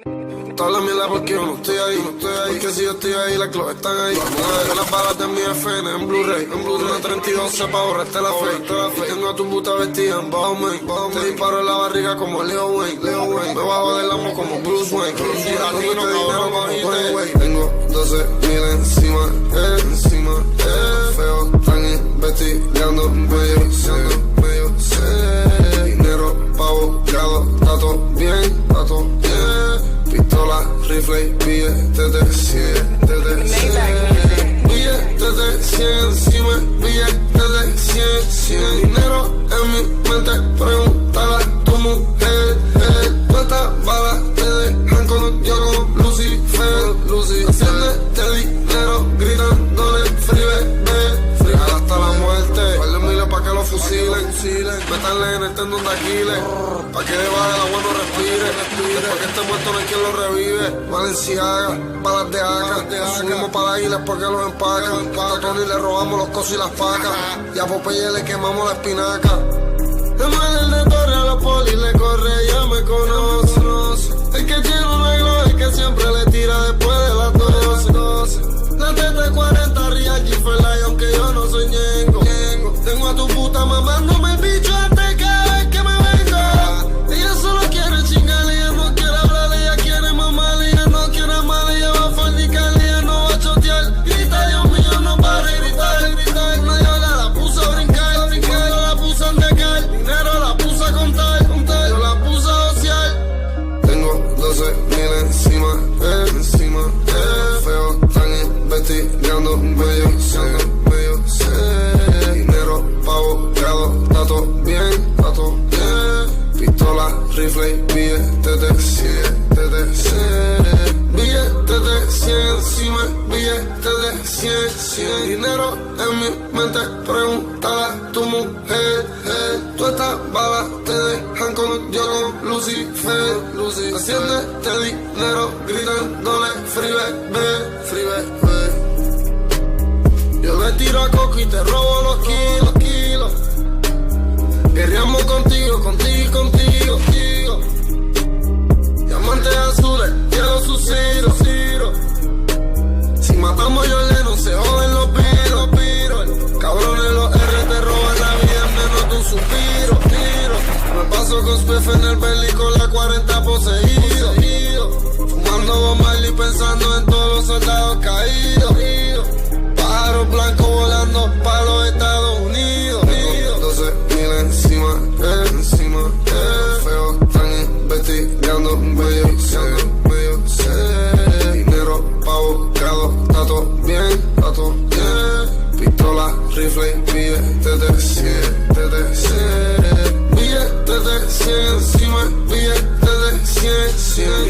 Toda la mierda porque yo no estoy ahí, porque si yo estoy ahí, las clavas están ahí. Yo las balas de mi FN en Blu-ray, una 32 pa' borrarte la fe. Tengo a tu puta vestida en Bowman, te disparo en la barriga como Leo Wayne, me bajo del amo como Bruce Wayne. Tengo 12.000 encima, feo, están investigando, medio sé, dinero pa' abogado, está todo bien, pistola, rifle y billetes de 100, billetes de 100 encima, billetes de 100, dinero en mi mente, pregúntale a tu mujer, cuántas balas te dejan con yo como Lucifer, haciéndote dinero, gritándole free bebé, hasta la muerte, vale miles pa' que lo fusilen, métanle en el tendón de Aquiles, pa' que debajo del agua no respire, pa' que este muerto no hay quien lo revive. Valenciaga, balas de AK, subimos para la isla porque los empacan, a Tony le robamos los cosos y las pacas, y a Popeye le quemamos la espinaca. El mal de torre a la poli le corre, ya me conoce, el que tiene una gloria, el que siempre le tira después de las 12. La TT40 Real G-Fly, aunque yo no soy ñengo. Tengo a tu puta mamándome el bicho antes cada vez que me vengo. Ella solo quiere chingar, ella no quiere hablar, ella quiere mamar, ella no quiere amar, ella va a fornicar, ella no va a chotear. Grita, Dios mío, no para de gritar. Una yola la puso a brincar, yo la puse a endecar, dinero la puse a contar, yo la puse a ociar. Tengo 12.000 encima, feo, están investigando, medio sé, dinero pa' abogado, está todo bien, pistola, rifle y billetes de 100, billetes de 100 encima, billetes de 100, dinero en mi mente, pregúntale a tu mujer, tú estas balas te dejan con yo con Lucifer, haciéndote dinero, gritándole free bebé. Yo le tiro a Coco y te robo los kilos. Guerreamos contigo. Diamantes azules, quiero su ciro. Si matamos yo no se joden los piros. Cabrones los R te roban la vida en menos de un suspiro. Me paso con Spiff en el belly con la 40 poseído. Fumando bomba y pensando en todos los soldados caídos. Pájaros blancos volando para los Estados Unidos. 12.000 encima, feo, están investigando, medio sé, dinero pa' abogado, está todo bien, pistola, rifle y billetes de 100, billetes de 100 encima, billetes de 100,